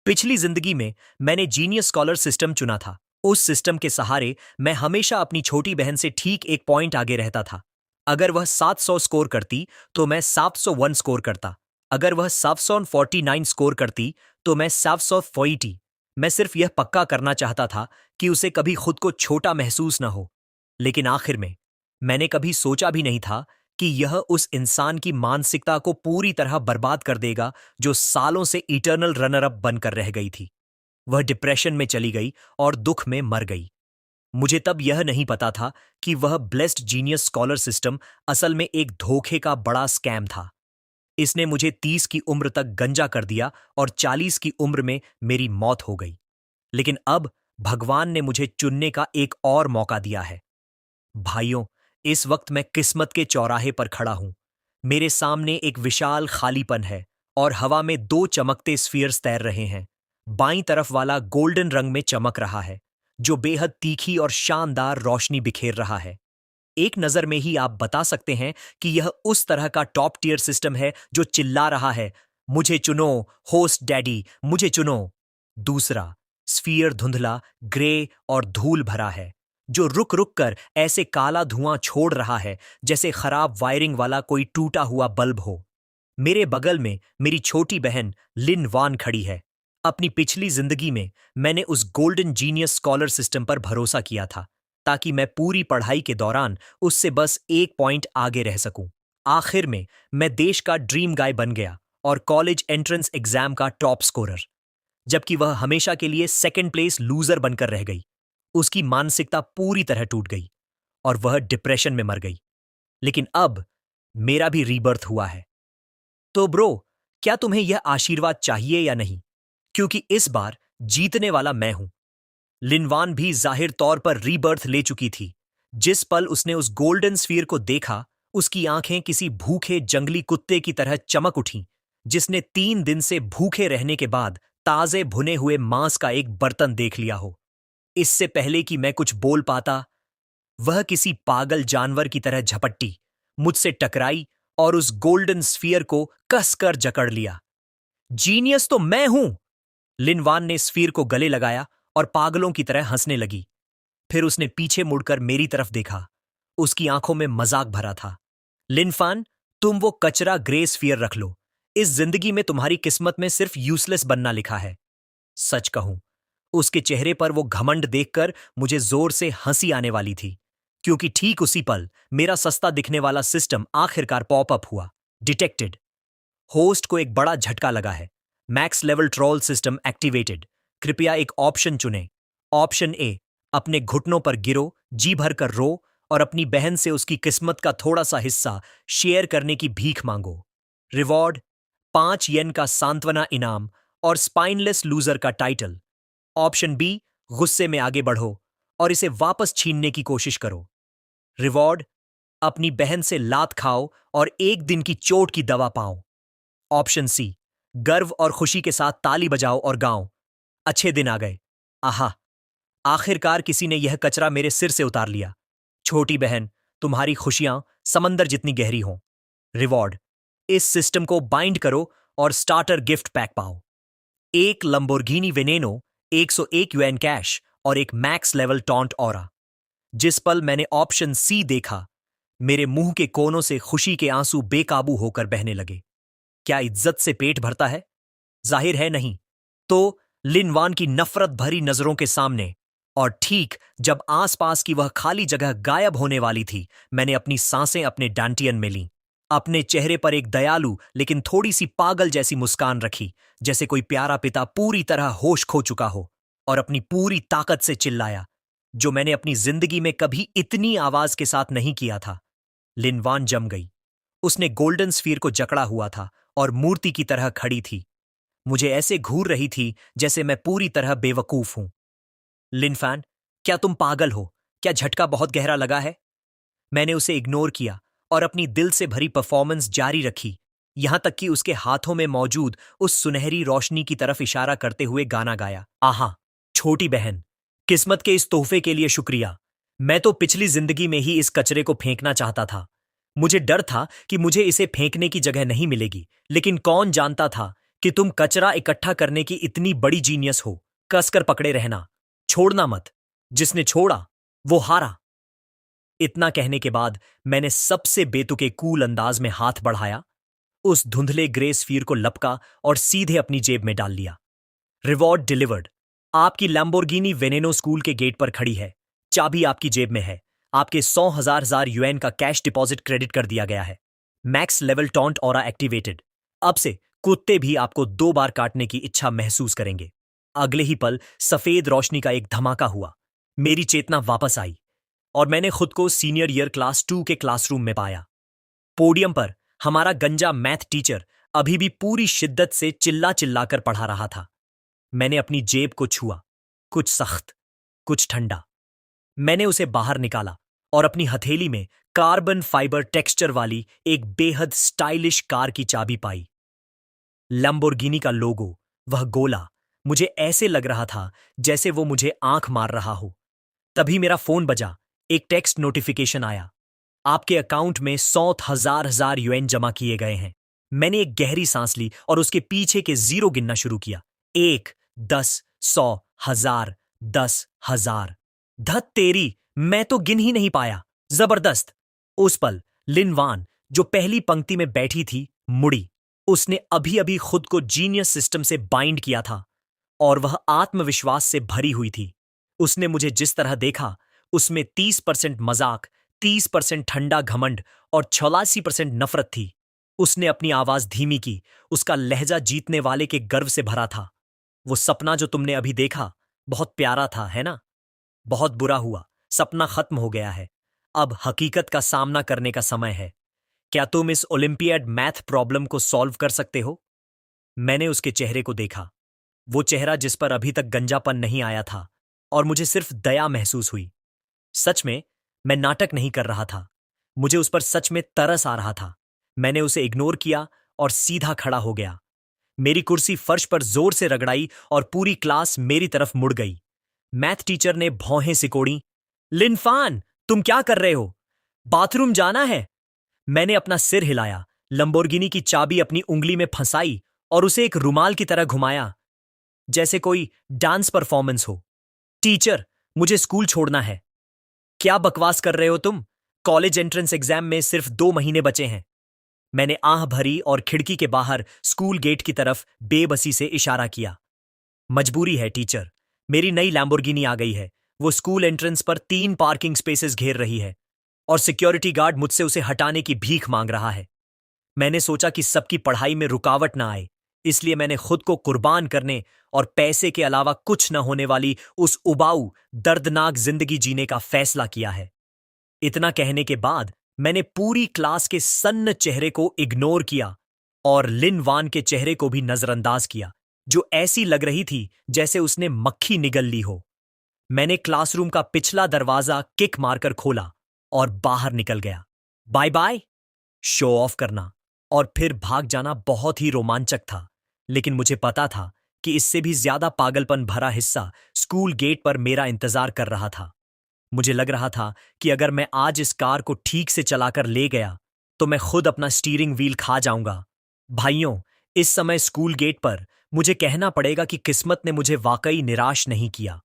पिछली जिंदगी में मैंने जीनियस स्कॉलर सिस्टम चुना था। उस सिस्टम के सहारे मैं हमेशा अपनी छोटी बहन से ठीक एक पॉइंट आगे रहता था। अगर वह 700 स्कोर करती तो मैं 701 स्कोर करता। अगर वह 749 स्कोर करती तो मैं 740। मैं सिर्फ यह पक्का करना चाहता था कि उसे कभी खुद को छोटा महसूस न हो। लेकिन आखिर में मैंने कभी सोचा भी नहीं था कि यह उस इंसान की मानसिकता को पूरी तरह बर्बाद कर देगा जो सालों से इटर्नल रनर अप बनकर रह गई थी। वह डिप्रेशन में चली गई और दुख में मर गई। मुझे तब यह नहीं पता था कि वह ब्लेस्ड जीनियस स्कॉलर सिस्टम असल में एक धोखे का बड़ा स्कैम था। इसने मुझे 30 की उम्र तक गंजा कर दिया और 40 की उम्र में मेरी मौत हो गई। लेकिन अब भगवान ने मुझे चुनने का एक और मौका दिया है। भाइयों, इस वक्त मैं किस्मत के चौराहे पर खड़ा हूं। मेरे सामने एक विशाल खालीपन है और हवा में दो चमकते स्फीयर्स तैर रहे हैं। बाईं तरफ वाला गोल्डन रंग में चमक रहा है, जो बेहद तीखी और शानदार रोशनी बिखेर रहा है। एक नजर में ही आप बता सकते हैं कि यह उस तरह का टॉप टियर सिस्टम है जो चिल्ला रहा है, मुझे चुनो होस्ट डैडी, मुझे चुनो। दूसरा स्फीयर धुंधला, ग्रे और धूल भरा है, जो रुक रुक कर ऐसे काला धुआं छोड़ रहा है जैसे खराब वायरिंग वाला कोई टूटा हुआ बल्ब हो। मेरे बगल में मेरी छोटी बहन लिन वान खड़ी है। अपनी पिछली जिंदगी में मैंने उस गोल्डन जीनियस स्कॉलर सिस्टम पर भरोसा किया था ताकि मैं पूरी पढ़ाई के दौरान उससे बस एक पॉइंट आगे रह सकूं। आखिर में मैं देश का ड्रीम गाय बन गया और कॉलेज एंट्रेंस एग्जाम का टॉप स्कोरर, जबकि वह हमेशा के लिए सेकंड प्लेस लूजर बनकर रह गई। उसकी मानसिकता पूरी तरह टूट गई और वह डिप्रेशन में मर गई। लेकिन अब मेरा भी रीबर्थ हुआ है। तो ब्रो, क्या तुम्हें यह आशीर्वाद चाहिए या नहीं? क्योंकि इस बार जीतने वाला मैं हूं। लिनवान भी जाहिर तौर पर रीबर्थ ले चुकी थी। जिस पल उसने उस गोल्डन स्फीयर को देखा, उसकी आंखें किसी भूखे जंगली कुत्ते की तरह चमक उठीं, जिसने 3 दिन से भूखे रहने के बाद ताजे भुने हुए मांस का एक बर्तन देख लिया हो। इससे पहले कि मैं कुछ बोल पाता, वह किसी पागल जानवर की तरह झपट्टी, मुझसे टकराई और उस गोल्डन स्फीयर को कसकर जकड़ लिया। जीनियस तो मैं हूं! लिनवान ने स्फीयर को गले लगाया और पागलों की तरह हंसने लगी। फिर उसने पीछे मुड़कर मेरी तरफ देखा। उसकी आंखों में मजाक भरा था। लिनफान, तुम वो कचरा ग्रे स्फीयर रख लो। इस जिंदगी में तुम्हारी किस्मत में सिर्फ यूजलेस बनना लिखा है। सच कहूं, उसके चेहरे पर वो घमंड देखकर मुझे जोर से हंसी आने वाली थी, क्योंकि ठीक उसी पल मेरा सस्ता दिखने वाला सिस्टम आखिरकार पॉपअप हुआ। डिटेक्टेड। होस्ट को एक बड़ा झटका लगा है। Max level troll system activated. कृपया एक ऑप्शन चुनें। ऑप्शन ए, अपने घुटनों पर गिरो, जी भर कर रो और अपनी बहन से उसकी किस्मत का थोड़ा सा हिस्सा शेयर करने की भीख मांगो। रिवॉर्ड, 5 येन का सांत्वना इनाम और स्पाइनलेस लूजर का टाइटल। ऑप्शन बी, गुस्से में आगे बढ़ो और इसे वापस छीनने की कोशिश करो। रिवॉर्ड, अपनी बहन से लात खाओ और एक दिन की चोट की दवा पाओ। ऑप्शन सी, गर्व और खुशी के साथ ताली बजाओ और गाओ, अच्छे दिन आ गए। आहा, आखिरकार किसी ने यह कचरा मेरे सिर से उतार लिया। छोटी बहन, तुम्हारी खुशियां समंदर जितनी गहरी हों। रिवॉर्ड, इस सिस्टम को बाइंड करो और स्टार्टर गिफ्ट पैक पाओ। एक लंबोर्गिनी वेनेनो, 101 यूएन कैश और एक मैक्स लेवल टॉन्ट ऑरा। जिस पल मैंने ऑप्शन सी देखा, मेरे मुंह के कोनों से खुशी के आंसू बेकाबू होकर बहने लगे। क्या इज्जत से पेट भरता है? जाहिर है नहीं। तो लिनवान की नफरत भरी नजरों के सामने और ठीक जब आसपास की वह खाली जगह गायब होने वाली थी, मैंने अपनी सांसें अपने डांटियन में लीं। अपने चेहरे पर एक दयालु लेकिन थोड़ी सी पागल जैसी मुस्कान रखी, जैसे कोई प्यारा पिता पूरी तरह होश खो चुका हो, और अपनी पूरी ताकत से चिल्लाया, जो मैंने अपनी जिंदगी में कभी इतनी आवाज के साथ नहीं किया था। लिनवान जम गई। उसने गोल्डन स्फीयर को जकड़ा हुआ था और मूर्ति की तरह खड़ी थी। मुझे ऐसे घूर रही थी जैसे मैं पूरी तरह बेवकूफ हूं। लिनफैन, क्या तुम पागल हो? क्या झटका बहुत गहरा लगा है? मैंने उसे इग्नोर किया और अपनी दिल से भरी परफॉर्मेंस जारी रखी, यहां तक कि उसके हाथों में मौजूद उस सुनहरी रोशनी की तरफ इशारा करते हुए गाना गाया। आहा, छोटी बहन, किस्मत के इस तोहफे के लिए शुक्रिया। मैं तो पिछली जिंदगी में ही इस कचरे को फेंकना चाहता था। मुझे डर था कि मुझे इसे फेंकने की जगह नहीं मिलेगी, लेकिन कौन जानता था कि तुम कचरा इकट्ठा करने की इतनी बड़ी जीनियस हो। कसकर पकड़े रहना, छोड़ना मत। जिसने छोड़ा वो हारा। इतना कहने के बाद मैंने सबसे बेतुके कूल अंदाज में हाथ बढ़ाया, उस धुंधले ग्रे स्फीयर को लपका और सीधे अपनी जेब में डाल लिया। Reward delivered. आपकी लैम्बोर्गिनी वेनेनो स्कूल के गेट पर खड़ी है। चाबी आपकी जेब में है। आपके 100,000 यूएन का कैश डिपॉजिट क्रेडिट कर दिया गया है। Max level taunt aura activated. अब से कुत्ते भी आपको 2 बार काटने की इच्छा महसूस करेंगे। अगले ही पल सफेद रोशनी का एक धमाका हुआ। मेरी चेतना वापस आई और मैंने खुद को सीनियर ईयर क्लास 2 के क्लासरूम में पाया। पोडियम पर हमारा गंजा मैथ टीचर अभी भी पूरी शिद्दत से चिल्ला चिल्लाकर पढ़ा रहा था। मैंने अपनी जेब को छुआ, कुछ सख्त, कुछ ठंडा। मैंने उसे बाहर निकाला और अपनी हथेली में कार्बन फाइबर टेक्सचर वाली एक बेहद स्टाइलिश कार की चाबी पाई। लैम्बोर्गिनी का लोगो, वह गोला, मुझे ऐसे लग रहा था जैसे वो मुझे आंख मार रहा हो। तभी मेरा फोन बजा। एक टेक्स्ट नोटिफिकेशन आया। आपके अकाउंट में 100,000 यूएन जमा किए गए हैं। मैंने एक गहरी सांस ली और उसके पीछे के जीरो गिनना शुरू किया। 1, 10, 100, 1000, 10,000। धत तेरी, मैं तो गिन ही नहीं पाया। जबरदस्त। उस पल लिन वान, जो पहली पंक्ति में बैठी थी, मुड़ी। उसने अभी अभी खुद को जीनियस सिस्टम से बाइंड किया था और वह आत्मविश्वास से भरी हुई थी। उसने मुझे जिस तरह देखा, उसमें 30% मजाक, 30% ठंडा घमंड और 86% नफरत थी। उसने अपनी आवाज धीमी की। उसका लहजा जीतने वाले के गर्व से भरा था। वो सपना जो तुमने अभी देखा, बहुत प्यारा था, है ना? बहुत बुरा हुआ, सपना खत्म हो गया है। अब हकीकत का सामना करने का समय है। क्या तुम इस ओलंपियाड मैथ प्रॉब्लम को सॉल्व कर सकते हो? मैंने उसके चेहरे को देखा, वो चेहरा जिस पर अभी तक गंजापन नहीं आया था, और मुझे सिर्फ दया महसूस हुई। सच में, मैं नाटक नहीं कर रहा था। मुझे उस पर सच में तरस आ रहा था। मैंने उसे इग्नोर किया और सीधा खड़ा हो गया। मेरी कुर्सी फर्श पर जोर से रगड़ाई और पूरी क्लास मेरी तरफ मुड़ गई। मैथ टीचर ने भौहें सिकोड़ी। लिनफान, तुम क्या कर रहे हो? बाथरूम जाना है? मैंने अपना सिर हिलाया, लंबोर्गिनी की चाबी अपनी उंगली में फंसाई और उसे एक रुमाल की तरह घुमाया, जैसे कोई डांस परफॉर्मेंस हो। टीचर, मुझे स्कूल छोड़ना है। क्या बकवास कर रहे हो तुम? कॉलेज एंट्रेंस एग्जाम में सिर्फ 2 महीने बचे हैं। मैंने आह भरी और खिड़की के बाहर स्कूल गेट की तरफ बेबसी से इशारा किया। मजबूरी है टीचर, मेरी नई लैम्बोर्गिनी आ गई है। वो स्कूल एंट्रेंस पर 3 पार्किंग स्पेसेस घेर रही है और सिक्योरिटी गार्ड मुझसे उसे हटाने की भीख मांग रहा है। मैंने सोचा कि सबकी पढ़ाई में रुकावट ना आए, इसलिए मैंने खुद को कुर्बान करने और पैसे के अलावा कुछ न होने वाली उस उबाऊ, दर्दनाक जिंदगी जीने का फैसला किया है। इतना कहने के बाद मैंने पूरी क्लास के सन्न चेहरे को इग्नोर किया और लिन वान के चेहरे को भी नजरअंदाज किया, जो ऐसी लग रही थी जैसे उसने मक्खी निगल ली हो। मैंने क्लासरूम का पिछला दरवाजा किक मारकर खोला और बाहर निकल गया। Bye bye. शो ऑफ करना और फिर भाग जाना बहुत ही रोमांचक था, लेकिन मुझे पता था कि इससे भी ज्यादा पागलपन भरा हिस्सा स्कूल गेट पर मेरा इंतजार कर रहा था। मुझे लग रहा था कि अगर मैं आज इस कार को ठीक से चलाकर ले गया तो मैं खुद अपना स्टीयरिंग व्हील खा जाऊंगा। भाइयों, इस समय स्कूल गेट पर मुझे कहना पड़ेगा कि किस्मत ने मुझे वाकई निराश नहीं किया।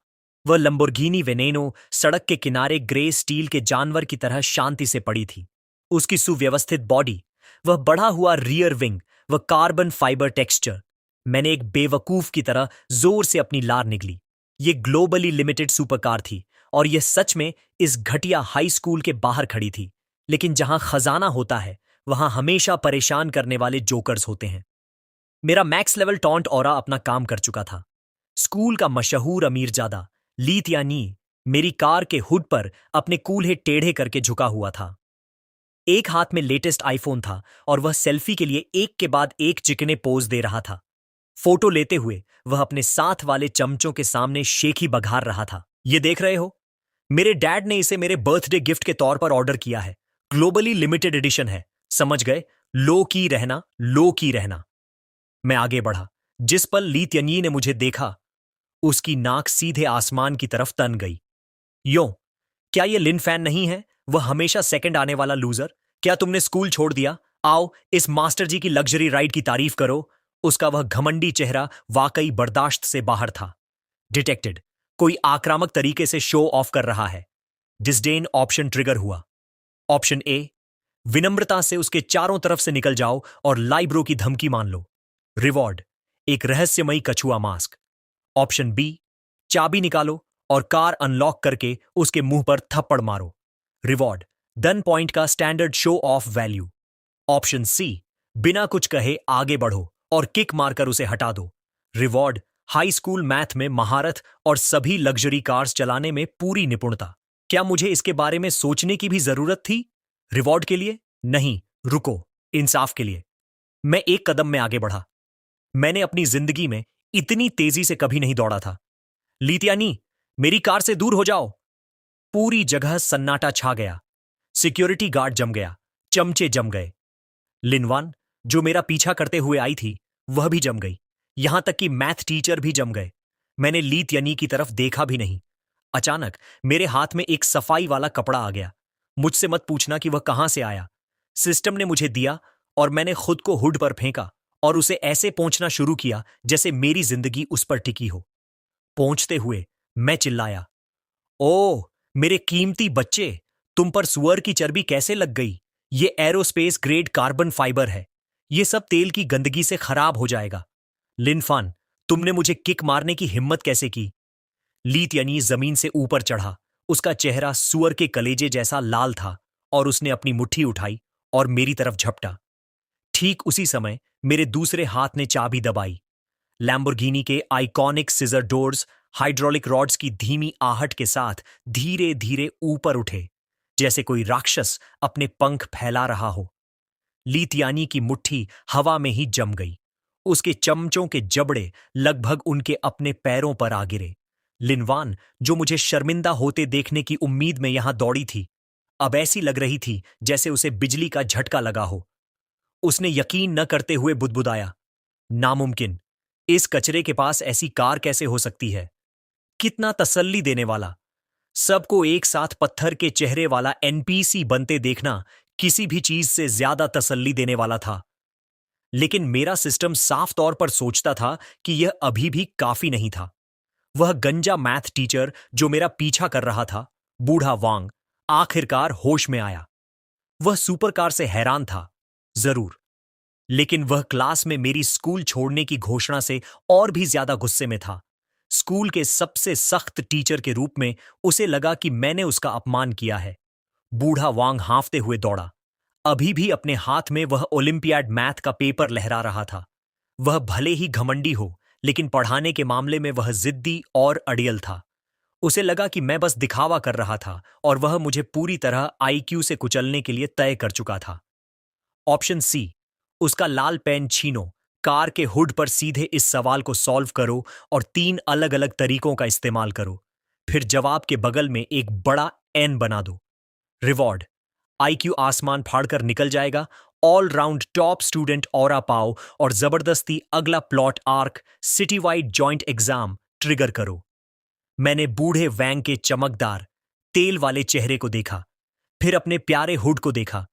वह लंबोर्गिनी वेनेनो सड़क के किनारे ग्रे स्टील के जानवर की तरह शांति से पड़ी थी। उसकी सुव्यवस्थित बॉडी, वह बढ़ा हुआ रियर विंग, वह कार्बन फाइबर टेक्सचर। मैंने एक बेवकूफ की तरह जोर से अपनी लार निगली। ये ग्लोबली लिमिटेड सुपरकार थी और यह सच में इस घटिया हाई स्कूल के बाहर खड़ी थी। लेकिन जहां खजाना होता है, वहां हमेशा परेशान करने वाले जोकर्स होते हैं। मेरा मैक्स लेवल टॉन्ट ऑरा अपना काम कर चुका था। स्कूल का मशहूर अमीरजादा ली त्यानी मेरी कार के हुड पर अपने कूल्हे टेढ़े करके झुका हुआ था। एक हाथ में लेटेस्ट आईफोन था और वह सेल्फी के लिए एक के बाद एक चिकने पोज दे रहा था। फोटो लेते हुए वह अपने साथ वाले चमचों के सामने शेखी बघार रहा था। ये देख रहे हो? मेरे डैड ने इसे मेरे बर्थडे गिफ्ट के तौर पर ऑर्डर किया है। ग्लोबली लिमिटेड एडिशन है, समझ गए? लो की रहना, लो की रहना। मैं आगे बढ़ा। जिस पल ली त्यनी ने मुझे देखा, उसकी नाक सीधे आसमान की तरफ तन गई। यो, क्या ये लिन फैन नहीं है? वह हमेशा सेकंड आने वाला लूजर। क्या तुमने स्कूल छोड़ दिया? आओ इस मास्टर जी की लग्जरी राइड की तारीफ करो। उसका वह घमंडी चेहरा वाकई बर्दाश्त से बाहर था। डिटेक्टेड, कोई आक्रामक तरीके से शो ऑफ कर रहा है। डिस्डेन ऑप्शन ट्रिगर हुआ। ऑप्शन ए, विनम्रता से उसके चारों तरफ से निकल जाओ और लाइब्रो की धमकी मान लो। रिवॉर्ड, एक रहस्यमयी कछुआ मास्क। ऑप्शन बी, चाबी निकालो और कार अनलॉक करके उसके मुंह पर थप्पड़ मारो। रिवॉर्ड, 10 पॉइंट का standard show off value. Option C, बिना कुछ कहे आगे बढ़ो और किक मारकर उसे हटा दो। रिवॉर्ड, हाई स्कूल मैथ में महारत और सभी लग्जरी कार्स चलाने में पूरी निपुणता। क्या मुझे इसके बारे में सोचने की भी जरूरत थी? रिवॉर्ड के लिए? नहीं, रुको, इंसाफ के लिए। मैं एक कदम में आगे बढ़ा। मैंने अपनी जिंदगी में इतनी तेजी से कभी नहीं दौड़ा था। लीतियानी, मेरी कार से दूर हो जाओ। पूरी जगह सन्नाटा छा गया। सिक्योरिटी गार्ड जम गया, चमचे जम गए। लिनवान, जो मेरा पीछा करते हुए आई थी, वह भी जम गई। यहां तक कि मैथ टीचर भी जम गए। मैंने लीतियानी की तरफ देखा भी नहीं। अचानक मेरे हाथ में एक सफाई वाला कपड़ा आ गया। मुझसे मत पूछना कि वह कहां से आया। सिस्टम ने मुझे दिया और मैंने खुद को हुड पर फेंका और उसे ऐसे पोंछना शुरू किया जैसे मेरी जिंदगी उस पर टिकी हो। पोंछते हुए मैं चिल्लाया, ओह मेरे कीमती बच्चे, तुम पर सुअर की चर्बी कैसे लग गई? ये एरोस्पेस ग्रेड कार्बन फाइबर है। ये सब तेल की गंदगी से खराब हो जाएगा। लिनफान, तुमने मुझे किक मारने की हिम्मत कैसे की? लीत यानी जमीन से ऊपर चढ़ा। उसका चेहरा सुअर के कलेजे जैसा लाल था और उसने अपनी मुट्ठी उठाई और मेरी तरफ झपटा। ठीक उसी समय मेरे दूसरे हाथ ने चाबी दबाई। लैम्बोर्गिनी के iconic scissor doors hydraulic rods की धीमी आहट के साथ धीरे धीरे ऊपर उठे, जैसे कोई राक्षस अपने पंख फैला रहा हो। लीतियानी की मुट्ठी हवा में ही जम गई। उसके चमचों के जबड़े लगभग उनके अपने पैरों पर आ गिरे। लिनवान, जो मुझे शर्मिंदा होते देखने की उम्मीद में यहां दौड़ी थी, अब ऐसी लग रही थी जैसे उसे बिजली का झटका लगा हो। उसने यकीन न करते हुए बुदबुदाया, नामुमकिन, इस कचरे के पास ऐसी कार कैसे हो सकती है? कितना तसल्ली देने वाला। सबको एक साथ पत्थर के चेहरे वाला एनपीसी बनते देखना किसी भी चीज से ज्यादा तसल्ली देने वाला था। लेकिन मेरा सिस्टम साफ तौर पर सोचता था कि यह अभी भी काफी नहीं था। वह गंजा मैथ टीचर जो मेरा पीछा कर रहा था, बूढ़ा वांग, आखिरकार होश में आया। वह सुपरकार से हैरान था, जरूर, लेकिन वह क्लास में मेरी स्कूल छोड़ने की घोषणा से और भी ज्यादा गुस्से में था। स्कूल के सबसे सख्त टीचर के रूप में उसे लगा कि मैंने उसका अपमान किया है। बूढ़ा वांग हांफते हुए दौड़ा। अभी भी अपने हाथ में वह ओलंपियाड मैथ का पेपर लहरा रहा था। वह भले ही घमंडी हो, लेकिन पढ़ाने के मामले में वह जिद्दी और अड़ियल था। उसे लगा कि मैं बस दिखावा कर रहा था और वह मुझे पूरी तरह आईक्यू से कुचलने के लिए तय कर चुका था। ऑप्शन सी, उसका लाल पेन छीनो, कार के हुड पर सीधे इस सवाल को सॉल्व करो और 3 अलग अलग तरीकों का इस्तेमाल करो। फिर जवाब के बगल में एक बड़ा एन बना दो। रिवॉर्ड, आईक्यू आसमान फाड़कर निकल जाएगा, all round top student aura पाओ और जबरदस्ती अगला plot arc city wide joint exam trigger करो। मैंने बूढ़े वैंग के चमकदार तेल वाले चेहरे को देखा, फिर अपने प्यारे हुड को देखा।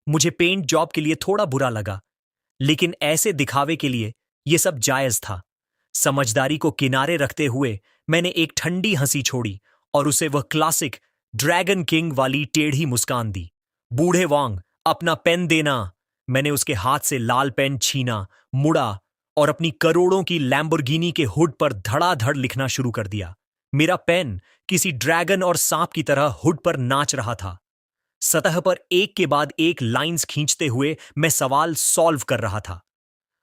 मुझे पेंट जॉब के लिए थोड़ा बुरा लगा, लेकिन ऐसे दिखावे के लिए यह सब जायज था। समझदारी को किनारे रखते हुए मैंने एक ठंडी हंसी छोड़ी और उसे वह क्लासिक ड्रैगन किंग वाली टेढ़ी मुस्कान दी। बूढ़े वांग, अपना पेन देना। मैंने उसके हाथ से लाल पेन छीना, मुड़ा और अपनी करोड़ों की लैम्बोर्गिनी के हुड पर धड़ाधड़ लिखना शुरू कर दिया। मेरा पेन किसी ड्रैगन और सांप की तरह हुड पर नाच रहा था। सतह पर एक के बाद एक लाइंस खींचते हुए मैं सवाल सॉल्व कर रहा था।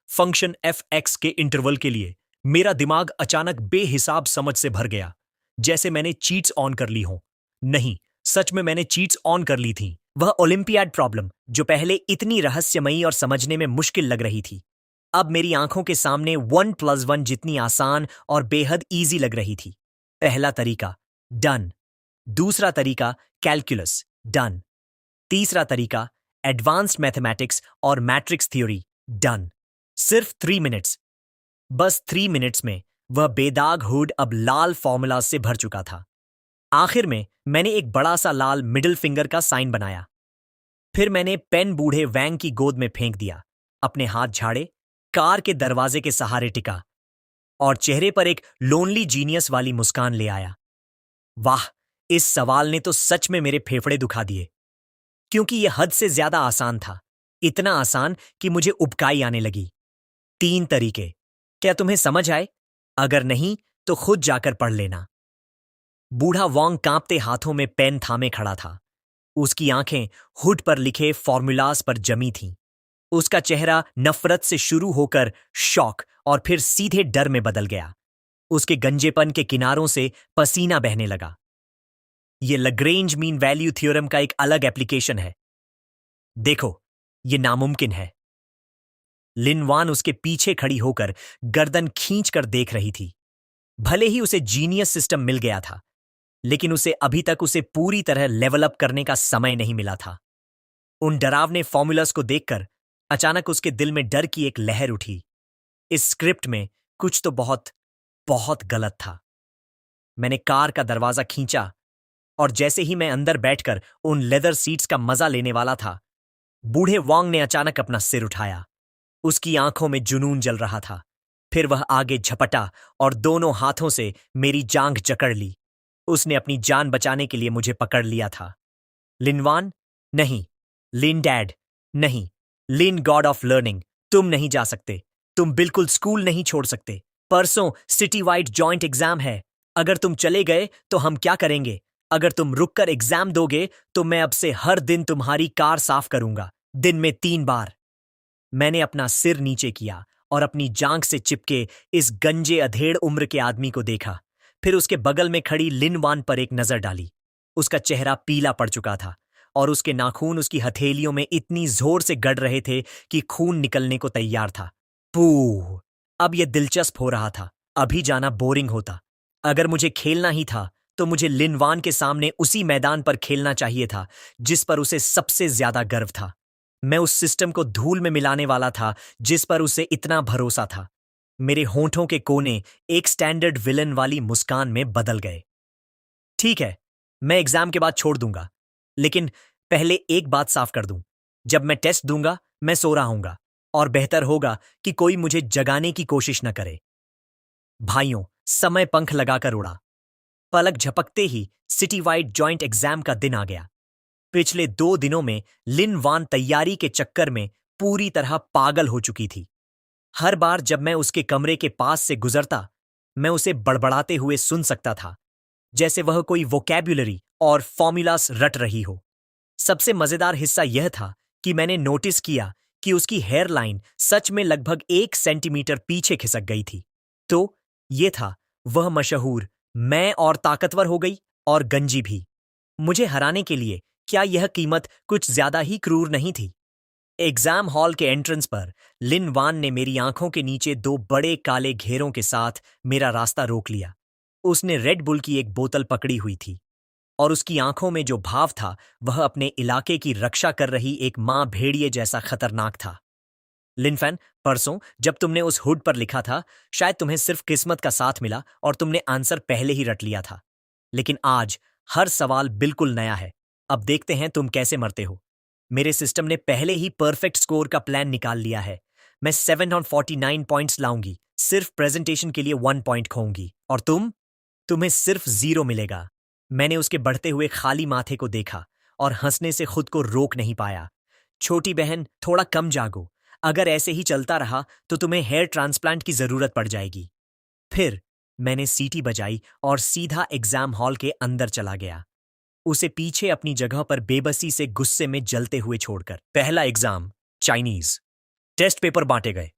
फंक्शन fx के इंटरवल के लिए मेरा दिमाग अचानक बेहिसाब समझ से भर गया, जैसे मैंने चीट्स ऑन कर ली हों। नहीं, सच में मैंने चीट्स ऑन कर ली थी। वह ओलंपियाड प्रॉब्लम जो पहले इतनी रहस्यमयी और समझने में मुश्किल लग रही थी, अब मेरी आंखों के सामने 1+1 जितनी आसान और बेहद इजी लग रही थी। पहला तरीका, डन। दूसरा तरीका, कैलकुलस, डन। तीसरा तरीका, एडवांस्ड मैथमेटिक्स और मैट्रिक्स थ्योरी, डन। सिर्फ 3 मिनट्स। बस 3 मिनट्स में वह बेदाग हुड अब लाल फॉर्मूला से भर चुका था। आखिर में मैंने एक बड़ा सा लाल मिडिल फिंगर का साइन बनाया। फिर मैंने पेन बूढ़े वैंग की गोद में फेंक दिया, अपने हाथ झाड़े कार के दरवाजे के सहारे टिका और चेहरे पर एक लोनली जीनियस वाली मुस्कान ले आया। वाह, इस सवाल ने तो सच में मेरे फेफड़े दुखा दिए, क्योंकि यह हद से ज्यादा आसान था। इतना आसान कि मुझे उबकाई आने लगी। 3 तरीके। क्या तुम्हें समझ आए? अगर नहीं तो खुद जाकर पढ़ लेना। बूढ़ा वॉन्ग कांपते हाथों में पेन थामे खड़ा था। उसकी आंखें हुड पर लिखे फॉर्मूलाज पर जमी थीं। उसका चेहरा नफरत से शुरू होकर शॉक और फिर सीधे डर में बदल गया। उसके गंजेपन के किनारों से पसीना बहने लगा। यह लग्रेंज मीन वैल्यू थ्योरम का एक अलग एप्लीकेशन है। देखो, यह नामुमकिन है। लिन वान उसके पीछे खड़ी होकर गर्दन खींचकर देख रही थी। भले ही उसे जीनियस सिस्टम मिल गया था, लेकिन उसे अभी तक उसे पूरी तरह लेवल अप करने का समय नहीं मिला था। उन डरावने फॉर्मूलास को देखकर अचानक उसके दिल में डर की एक लहर उठी। इस स्क्रिप्ट में कुछ तो बहुत बहुत गलत था। मैंने कार का दरवाजा खींचा और जैसे ही मैं अंदर बैठकर उन लेदर सीट्स का मजा लेने वाला था, बूढ़े वांग ने अचानक अपना सिर उठाया। उसकी आंखों में जुनून जल रहा था। फिर वह आगे झपटा और दोनों हाथों से मेरी जांघ जकड़ ली। उसने अपनी जान बचाने के लिए मुझे पकड़ लिया था। लिनवान, नहीं। लिन डैड, नहीं। लिन गॉड ऑफ लर्निंग, तुम नहीं जा सकते। तुम बिल्कुल स्कूल नहीं छोड़ सकते। परसों सिटी वाइड जॉइंट एग्जाम है। अगर तुम चले गए तो हम क्या करेंगे? अगर तुम रुककर एग्जाम दोगे तो मैं अब से हर दिन तुम्हारी कार साफ करूंगा, दिन में 3 बार। मैंने अपना सिर नीचे किया और अपनी जांघ से चिपके इस गंजे अधेड़ उम्र के आदमी को देखा। फिर उसके बगल में खड़ी लिन वान पर एक नजर डाली। उसका चेहरा पीला पड़ चुका था और उसके नाखून उसकी हथेलियों में इतनी जोर से गड़ रहे थे कि खून निकलने को तैयार था। पूह! अब यह दिलचस्प हो रहा था। अभी जाना बोरिंग होता। अगर मुझे खेलना ही था तो मुझे लिन वान के सामने उसी मैदान पर खेलना चाहिए था जिस पर उसे सबसे ज्यादा गर्व था। मैं उस सिस्टम को धूल में मिलाने वाला था जिस पर उसे इतना भरोसा था। मेरे होंठों के कोने एक स्टैंडर्ड विलन वाली मुस्कान में बदल गए। ठीक है, मैं एग्जाम के बाद छोड़ दूंगा, लेकिन पहले एक बात साफ कर दूं। जब मैं टेस्ट दूंगा, मैं सो रहा हूंगा और बेहतर होगा कि कोई मुझे जगाने की कोशिश न करे। भाइयों, समय पंख लगाकर उड़ा। पलक झपकते ही सिटी वाइड जॉइंट एग्जाम का दिन आ गया। पिछले 2 दिनों में लिन वान तैयारी के चक्कर में पूरी तरह पागल हो चुकी थी। हर बार जब मैं उसके कमरे के पास से गुजरता, मैं उसे बड़बड़ाते हुए सुन सकता था, जैसे वह कोई वोकैब्युलरी और फॉर्मूलास रट रही हो। सबसे मजेदार हिस्सा यह था कि मैंने नोटिस किया कि उसकी हेयरलाइन सच में लगभग 1 सेंटीमीटर पीछे खिसक गई थी। तो ये था वह मशहूर मैं और ताकतवर हो गई और गंजी भी। मुझे हराने के लिए क्या यह कीमत कुछ ज्यादा ही क्रूर नहीं थी? एग्जाम हॉल के एंट्रेंस पर लिन वान ने मेरी आंखों के नीचे 2 बड़े काले घेरों के साथ मेरा रास्ता रोक लिया। उसने रेड बुल की एक बोतल पकड़ी हुई थी और उसकी आंखों में जो भाव था वह अपने इलाके की रक्षा कर रही एक मां भेड़िए जैसा खतरनाक था। लिनफैन, परसों जब तुमने उस हुड पर लिखा था, शायद तुम्हें सिर्फ किस्मत का साथ मिला और तुमने आंसर पहले ही रट लिया था। लेकिन आज हर सवाल बिल्कुल नया है। अब देखते हैं तुम कैसे मरते हो। मेरे सिस्टम ने पहले ही परफेक्ट स्कोर का प्लान निकाल लिया है। मैं 7 on 49 पॉइंट्स लाऊंगी, सिर्फ प्रेजेंटेशन के लिए 1 पॉइंट खोऊंगी। और तुम्हें सिर्फ 0 मिलेगा। मैंने उसके बढ़ते हुए खाली माथे को देखा और हंसने से खुद को रोक नहीं पाया। छोटी बहन, थोड़ा कम जागो। अगर ऐसे ही चलता रहा तो तुम्हें हेयर ट्रांसप्लांट की जरूरत पड़ जाएगी। फिर मैंने सीटी बजाई और सीधा एग्जाम हॉल के अंदर चला गया, उसे पीछे अपनी जगह पर बेबसी से गुस्से में जलते हुए छोड़कर। पहला एग्जाम, चाइनीज। टेस्ट पेपर बांटे गए।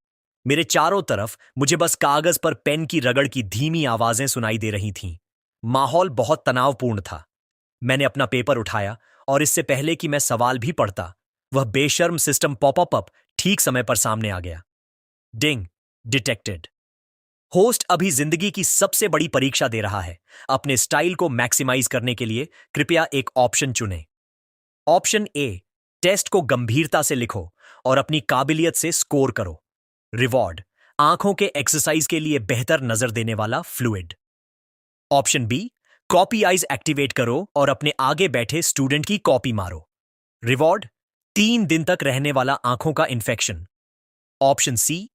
मेरे चारों तरफ मुझे बस कागज पर पेन की रगड़ की धीमी आवाजें सुनाई दे रही थीं। माहौल बहुत तनावपूर्ण था। मैंने अपना पेपर उठाया और इससे पहले कि मैं सवाल भी पढ़ता, वह बेशर्म सिस्टम पॉपअप अप ठीक समय पर सामने आ गया। डिंग, डिटेक्टेड। होस्ट अभी जिंदगी की सबसे बड़ी परीक्षा दे रहा है। अपने स्टाइल को मैक्सिमाइज करने के लिए कृपया एक ऑप्शन चुनें। ऑप्शन ए, टेस्ट को गंभीरता से लिखो और अपनी काबिलियत से स्कोर करो। रिवॉर्ड, आंखों के एक्सरसाइज के लिए बेहतर नजर देने वाला fluid. Option B, copy eyes activate करो और अपने आगे बैठे स्टूडेंट की कॉपी मारो। रिवॉर्ड, 3 दिन तक रहने वाला आंखों का इन्फेक्शन। ऑप्शन सी,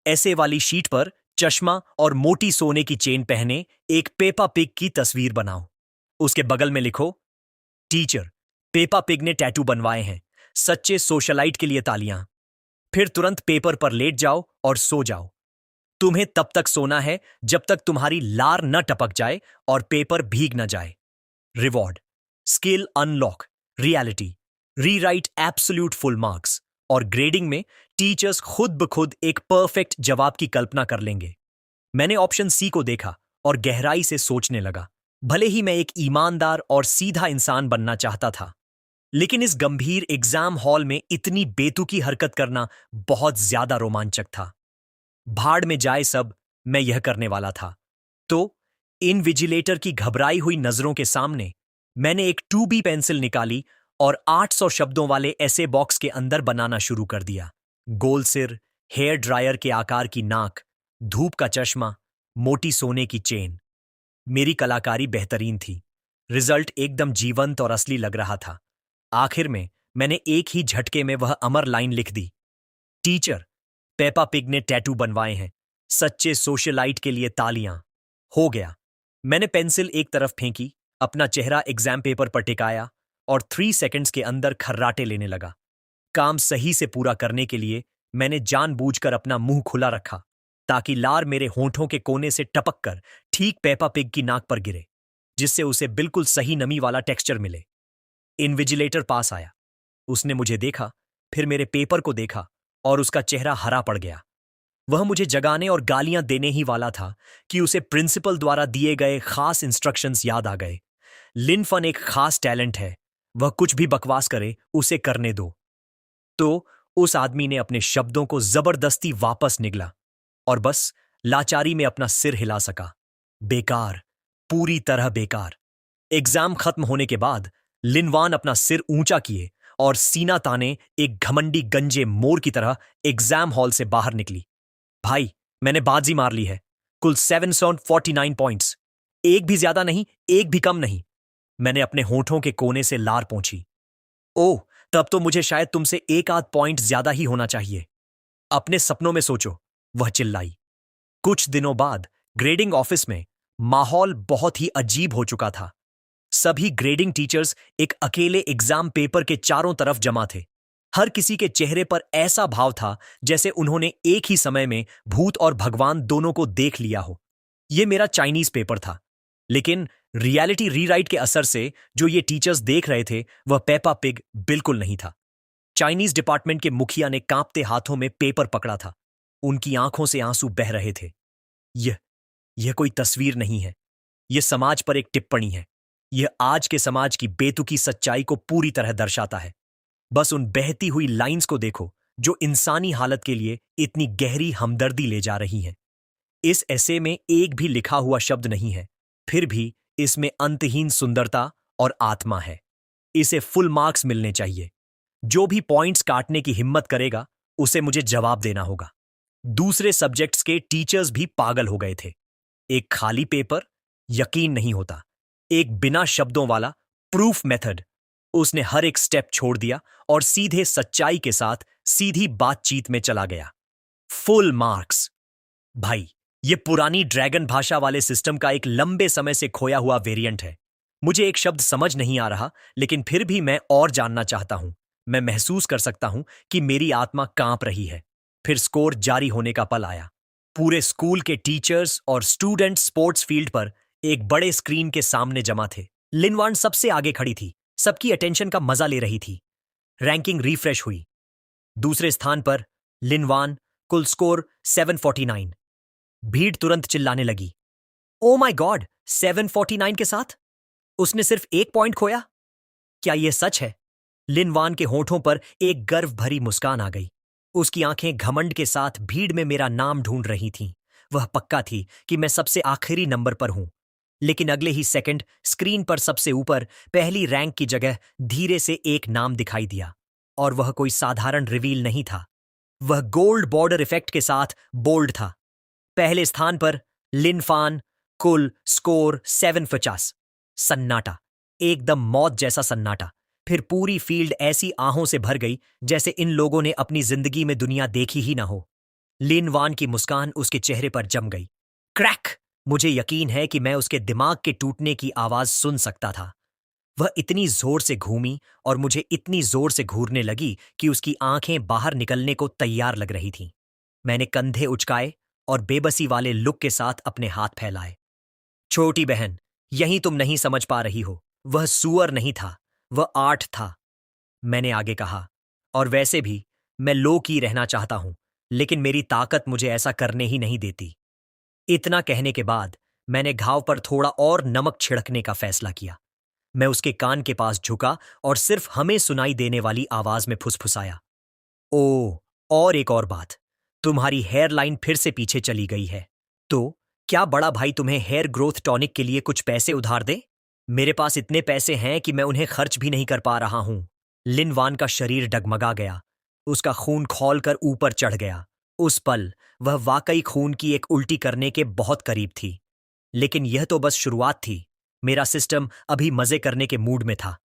ऐसे वाली शीट पर चश्मा और मोटी सोने की चेन पहने एक पेपा पिग की तस्वीर बनाओ। उसके बगल में लिखो, टीचर, पेपा पिग ने टैटू बनवाए हैं, सच्चे सोशलाइट के लिए तालियां। फिर तुरंत पेपर पर लेट जाओ और सो जाओ। तुम्हें तब तक सोना है जब तक तुम्हारी लार न टपक जाए और पेपर भीग न जाए। Reward, skill unlock, reality, rewrite absolute full marks. और ग्रेडिंग में टीचर्स खुद ब खुद एक परफेक्ट जवाब की कल्पना कर लेंगे। मैंने ऑप्शन सी को देखा और गहराई से सोचने लगा। भले ही मैं एक ईमानदार और सीधा इंसान बनना चाहता था, लेकिन इस गंभीर एग्जाम हॉल में इतनी बेतुकी हरकत करना बहुत ज्यादा रोमांचक था। भाड़ में जाए सब, मैं यह करने वाला था। तो इनविजिलेटर की घबराई हुई नजरों के सामने मैंने एक 2B पेंसिल निकाली और 800 शब्दों वाले ऐसे बॉक्स के अंदर बनाना शुरू कर दिया। गोल सिर, हेयर ड्रायर के आकार की नाक, धूप का चश्मा, मोटी सोने की चेन। मेरी कलाकारी बेहतरीन थी। रिजल्ट एकदम जीवंत और असली लग रहा था। आखिर में मैंने एक ही झटके में वह अमर लाइन लिख दी, टीचर, पेपा पिग ने टैटू बनवाए हैं, सच्चे सोशलाइट के लिए तालियां। हो गया। मैंने पेंसिल एक तरफ फेंकी, अपना चेहरा एग्जाम पेपर पर टिकाया और 3 सेकंड्स के अंदर खर्राटे लेने लगा। काम सही से पूरा करने के लिए मैंने जानबूझकर अपना मुंह खुला रखा, ताकि लार मेरे होंठों के कोने से टपक कर ठीक पेपा पिग की नाक पर गिरे, जिससे उसे बिल्कुल सही नमी वाला टेक्सचर मिले। इनविजिलेटर पास आया। उसने मुझे देखा, फिर मेरे पेपर को देखा और उसका चेहरा हरा पड़ गया। वह मुझे जगाने और गालियां देने ही वाला था कि उसे प्रिंसिपल द्वारा दिए गए खास इंस्ट्रक्शंस याद आ गए। लिनफन एक खास टैलेंट है, वह कुछ भी बकवास करे उसे करने दो। तो उस आदमी ने अपने शब्दों को जबरदस्ती वापस निगला और बस लाचारी में अपना सिर हिला सका। बेकार, पूरी तरह बेकार। एग्जाम खत्म होने के बाद लिनवान अपना सिर ऊंचा किए और सीना ताने एक घमंडी गंजे मोर की तरह एग्जाम हॉल से बाहर निकली। भाई, मैंने बाजी मार ली है। कुल 749 पॉइंट्स। एक भी ज्यादा नहीं, एक भी कम नहीं। मैंने अपने होठों के कोने से लार पोंछी। ओह, तब तो मुझे शायद तुमसे एक आध पॉइंट ज्यादा ही होना चाहिए। अपने सपनों में सोचो, वह चिल्लाई। कुछ दिनों बाद ग्रेडिंग ऑफिस में माहौल बहुत ही अजीब हो चुका था। सभी ग्रेडिंग टीचर्स एक अकेले एग्जाम पेपर के चारों तरफ जमा थे। हर किसी के चेहरे पर ऐसा भाव था जैसे उन्होंने एक ही समय में भूत और भगवान दोनों को देख लिया हो। यह मेरा चाइनीज पेपर था, लेकिन रियलिटी रीराइट के असर से जो ये टीचर्स देख रहे थे वह पेपा पिग बिल्कुल नहीं था। चाइनीज डिपार्टमेंट के मुखिया ने कांपते हाथों में पेपर पकड़ा था। उनकी आंखों से आंसू बह रहे थे। यह यह कोई तस्वीर नहीं है, यह समाज पर एक टिप्पणी है। यह आज के समाज की बेतुकी सच्चाई को पूरी तरह दर्शाता है। बस उन बहती हुई लाइंस को देखो जो इंसानी हालत के लिए इतनी गहरी हमदर्दी ले जा रही हैं। इस ऐसे में एक भी लिखा हुआ शब्द नहीं है, फिर भी इसमें अंतहीन सुंदरता और आत्मा है। इसे फुल मार्क्स मिलने चाहिए। जो भी पॉइंट्स काटने की हिम्मत करेगा उसे मुझे जवाब देना होगा। दूसरे सब्जेक्ट्स के टीचर्स भी पागल हो गए थे। एक खाली पेपर, यकीन नहीं होता। एक बिना शब्दों वाला प्रूफ मेथड। उसने हर एक स्टेप छोड़ दिया और सीधे सच्चाई के साथ सीधी बातचीत में चला गया। Full marks. भाई, ये पुरानी ड्रैगन भाषा वाले सिस्टम का एक लंबे समय से खोया हुआ वेरिएंट है। मुझे एक शब्द समझ नहीं आ रहा, लेकिन फिर भी मैं और जानना चाहता हूं। मैं महसूस कर सकता हूं कि मेरी आत्मा कांप रही है। फिर स्कोर जारी होने का पल आया। पूरे स्कूल के टीचर्स और स्टूडेंट स्पोर्ट्स फील्ड पर एक बड़े स्क्रीन के सामने जमा थे। लिनवान सबसे आगे खड़ी थी, सबकी अटेंशन का मजा ले रही थी। रैंकिंग रिफ्रेश हुई। दूसरे स्थान पर लिनवान, कुल स्कोर 749। भीड़ तुरंत चिल्लाने लगी, ओ माय गॉड, 749 के साथ उसने सिर्फ एक पॉइंट खोया। क्या यह सच है? लिनवान के होठों पर एक गर्व भरी मुस्कान आ गई। उसकी आंखें घमंड के साथ भीड़ में मेरा नाम ढूंढ रही थीं। वह पक्का थी कि मैं सबसे आखिरी नंबर पर हूं। लेकिन अगले ही सेकंड स्क्रीन पर सबसे ऊपर पहली रैंक की जगह धीरे से एक नाम दिखाई दिया, और वह कोई साधारण रिवील नहीं था। वह गोल्ड बॉर्डर इफेक्ट के साथ बोल्ड था। पहले स्थान पर लिनफान, कुल स्कोर 750। सन्नाटा, एकदम मौत जैसा सन्नाटा। फिर पूरी फील्ड ऐसी आहों से भर गई जैसे इन लोगों ने अपनी जिंदगी में दुनिया देखी ही ना हो। लिन वान की मुस्कान उसके चेहरे पर जम गई। क्रैक! मुझे यकीन है कि मैं उसके दिमाग के टूटने की आवाज सुन सकता था। वह इतनी जोर से घूमी और मुझे इतनी जोर से घूरने लगी कि उसकी आंखें बाहर निकलने को तैयार लग रही थीं। मैंने कंधे उचकाए और बेबसी वाले लुक के साथ अपने हाथ फैलाए। छोटी बहन, यही तुम नहीं समझ पा रही हो। वह सूअर नहीं था, वह आर्ट था, मैंने आगे कहा। और वैसे भी मैं लो की रहना चाहता हूं, लेकिन मेरी ताकत मुझे ऐसा करने ही नहीं देती। इतना कहने के बाद मैंने घाव पर थोड़ा और नमक छिड़कने का फैसला किया। मैं उसके कान के पास झुका और सिर्फ हमें सुनाई देने वाली आवाज में फुसफुसाया। ओ, और एक और बात, तुम्हारी हेयर लाइन फिर से पीछे चली गई है। तो क्या बड़ा भाई तुम्हें हेयर ग्रोथ टॉनिक के लिए कुछ पैसे उधार दे? मेरे पास इतने पैसे हैं कि मैं उन्हें खर्च भी नहीं कर पा रहा हूं। लिन वान का शरीर डगमगा गया। उसका खून खौलकर ऊपर चढ़ गया। उस पल वह वाकई खून की एक उल्टी करने के बहुत करीब थी। लेकिन यह तो बस शुरुआत थी। मेरा सिस्टम अभी मजे करने के मूड में था।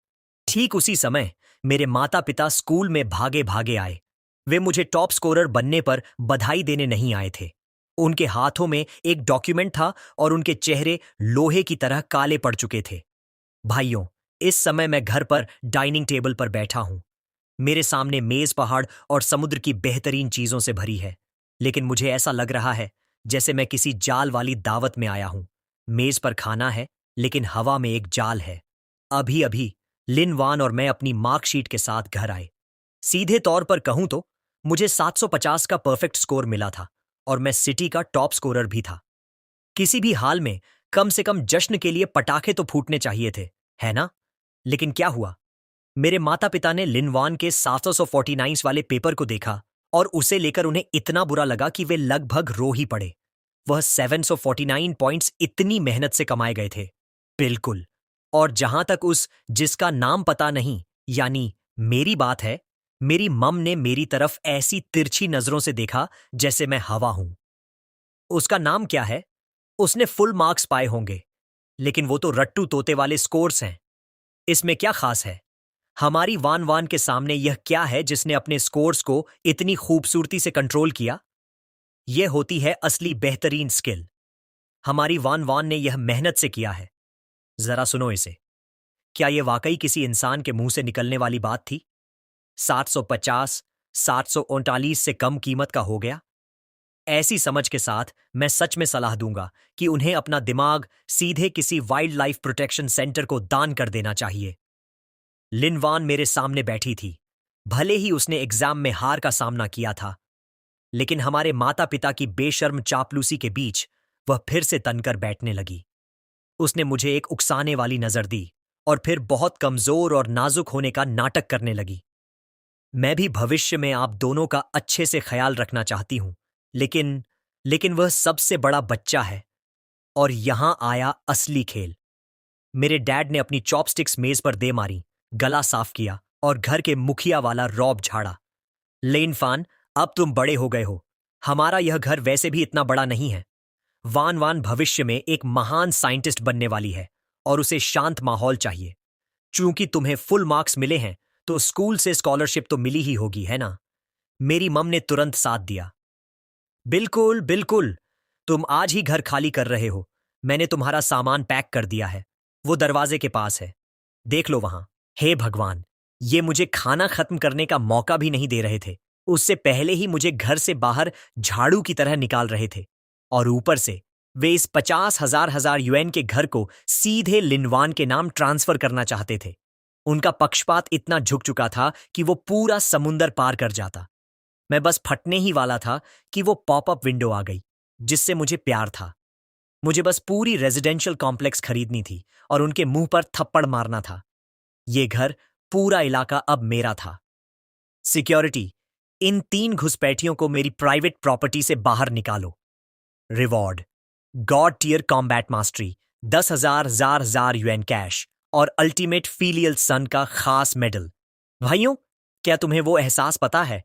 ठीक उसी समय मेरे माता पिता स्कूल में भागे भागे आए। वे मुझे टॉप स्कोरर बनने पर बधाई देने नहीं आए थे। उनके हाथों में एक डॉक्यूमेंट था और उनके चेहरे लोहे की तरह काले पड़ चुके थे। भाइयों, इस समय मैं घर पर डाइनिंग टेबल पर बैठा हूं। मेरे सामने मेज पहाड़ और समुद्र की बेहतरीन चीजों से भरी है, लेकिन मुझे ऐसा लग रहा है जैसे मैं किसी जाल वाली दावत में आया हूं। मेज पर खाना है, लेकिन हवा में एक जाल है। अभी अभी लिन वान और मैं अपनी मार्कशीट के साथ घर आए। सीधे तौर पर कहूं तो मुझे 750 का परफेक्ट स्कोर मिला था और मैं सिटी का टॉप स्कोरर भी था। किसी भी हाल में कम से कम जश्न के लिए पटाखे तो फूटने चाहिए थे, है ना? लेकिन क्या हुआ? मेरे माता पिता ने लिनवान के 749 वाले पेपर को देखा और उसे लेकर उन्हें इतना बुरा लगा कि वे लगभग रो ही पड़े। वह 749 पॉइंट्स इतनी मेहनत से कमाए गए थे। बिल्कुल। और जहां तक उस जिसका नाम पता नहीं, यानी मेरी बात है, मेरी मम ने मेरी तरफ ऐसी तिरछी नजरों से देखा जैसे मैं हवा हूं। उसका नाम क्या है? उसने फुल मार्क्स पाए होंगे, लेकिन वो तो रट्टू तोते वाले स्कोर्स हैं। इसमें क्या खास है? हमारी वान वान के सामने यह क्या है जिसने अपने स्कोर्स को इतनी खूबसूरती से कंट्रोल किया? यह होती है असली बेहतरीन स्किल। हमारी वान वान ने यह मेहनत से किया है। जरा सुनो इसे। क्या यह वाकई किसी इंसान के मुंह से निकलने वाली बात थी? 750, 739 से कम कीमत का हो गया? ऐसी समझ के साथ मैं सच में सलाह दूंगा कि उन्हें अपना दिमाग सीधे किसी वाइल्ड लाइफ प्रोटेक्शन सेंटर को दान कर देना चाहिए। लिनवान मेरे सामने बैठी थी। भले ही उसने एग्जाम में हार का सामना किया था, लेकिन हमारे माता पिता की बेशर्म चापलूसी के बीच वह फिर से तनकर बैठने लगी। उसने मुझे एक उकसाने वाली नजर दी और फिर बहुत कमजोर और नाजुक होने का नाटक करने लगी। मैं भी भविष्य में आप दोनों का अच्छे से ख्याल रखना चाहती हूं, लेकिन वह सबसे बड़ा बच्चा है। और यहां आया असली खेल। मेरे डैड ने अपनी चॉपस्टिक्स मेज पर दे मारी, गला साफ किया और घर के मुखिया वाला रौब झाड़ा। लेन फान, अब तुम बड़े हो गए हो। हमारा यह घर वैसे भी इतना बड़ा नहीं है। वान वान भविष्य में एक महान साइंटिस्ट बनने वाली है और उसे शांत माहौल चाहिए। चूंकि तुम्हें फुल मार्क्स मिले हैं, तो स्कूल से स्कॉलरशिप तो मिली ही होगी, है ना? मेरी मम ने तुरंत साथ दिया। बिल्कुल बिल्कुल। तुम आज ही घर खाली कर रहे हो। मैंने तुम्हारा सामान पैक कर दिया है। वो दरवाजे के पास है, देख लो वहां। हे भगवान, ये मुझे खाना खत्म करने का मौका भी नहीं दे रहे थे। उससे पहले ही मुझे घर से बाहर झाड़ू की तरह निकाल रहे थे। और ऊपर से वे इस 50,000 यूएन के घर को सीधे लिनवान के नाम ट्रांसफर करना चाहते थे। उनका पक्षपात इतना झुक चुका था कि वो पूरा समुंदर पार कर जाता। मैं बस फटने ही वाला था कि वो पॉपअप विंडो आ गई, जिससे मुझे प्यार था। मुझे बस पूरी रेजिडेंशियल कॉम्प्लेक्स खरीदनी थी और उनके मुंह पर थप्पड़ मारना था। ये घर, पूरा इलाका अब मेरा था। सिक्योरिटी, इन 3 घुसपैठियों को मेरी प्राइवेट प्रॉपर्टी से बाहर निकालो। Reward, god tier combat mastery, 10,000 जार यूएन कैश और अल्टीमेट फीलियल सन का खास मेडल। भाइयों, क्या तुम्हें वो एहसास पता है?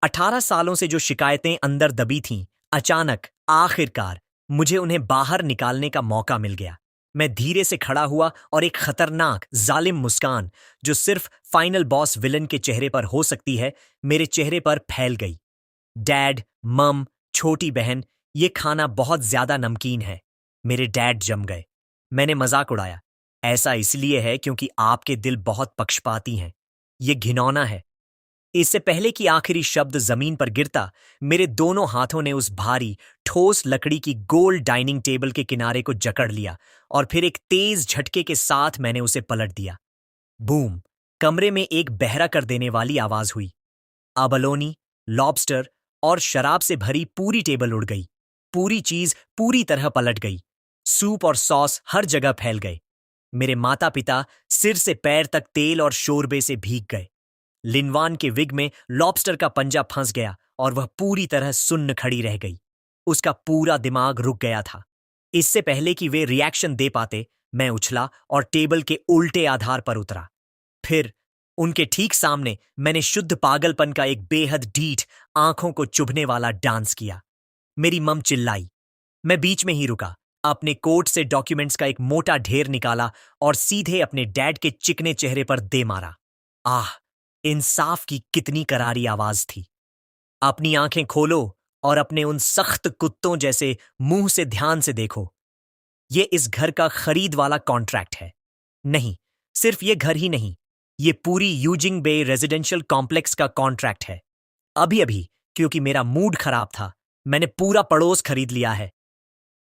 18 सालों से जो शिकायतें अंदर दबी थीं, अचानक आखिरकार मुझे उन्हें बाहर निकालने का मौका मिल गया। मैं धीरे से खड़ा हुआ और एक खतरनाक जालिम मुस्कान, जो सिर्फ फाइनल बॉस विलन के चेहरे पर हो सकती है, मेरे चेहरे पर फैल गई। डैड, मम, छोटी बहन, ये खाना बहुत ज्यादा नमकीन है। मेरे डैड जम गए। मैंने मजाक उड़ाया। ऐसा इसलिए है क्योंकि आपके दिल बहुत पक्षपाती हैं। ये घिनौना है। इससे पहले कि आखिरी शब्द जमीन पर गिरता, मेरे दोनों हाथों ने उस भारी, ठोस लकड़ी की गोल डाइनिंग टेबल के किनारे को जकड़ लिया और फिर एक तेज झटके के साथ मैंने उसे पलट दिया। बूम! कमरे में एक बहरा कर देने वाली आवाज हुई। अबलोनी, लॉबस्टर और शराब से भरी पूरी टेबल उड़ गई। पूरी चीज पूरी तरह पलट गई। सूप और सॉस हर जगह फैल गए। मेरे माता पिता सिर से पैर तक तेल और शोरबे से भीग गए। लिनवान के विग में लॉबस्टर का पंजा फंस गया और वह पूरी तरह सुन्न खड़ी रह गई। उसका पूरा दिमाग रुक गया था। इससे पहले कि वे रिएक्शन दे पाते, मैं उछला और टेबल के उल्टे आधार पर उतरा। फिर उनके ठीक सामने मैंने शुद्ध पागलपन का एक बेहद ढीठ, आंखों को चुभने वाला डांस किया। मेरी मम चिल्लाई। मैं बीच में ही रुका, अपने कोट से डॉक्यूमेंट्स का एक मोटा ढेर निकाला और सीधे अपने डैड के चिकने चेहरे पर दे मारा। आह! इंसाफ की कितनी करारी आवाज थी। अपनी आंखें खोलो और अपने उन सख्त कुत्तों जैसे मुंह से ध्यान से देखो। ये इस घर का खरीद वाला कॉन्ट्रैक्ट है। नहीं, सिर्फ ये घर ही नहीं, ये पूरी यूजिंग बे रेजिडेंशियल कॉम्प्लेक्स का कॉन्ट्रैक्ट है। अभी अभी, क्योंकि मेरा मूड खराब था, मैंने पूरा पड़ोस खरीद लिया है।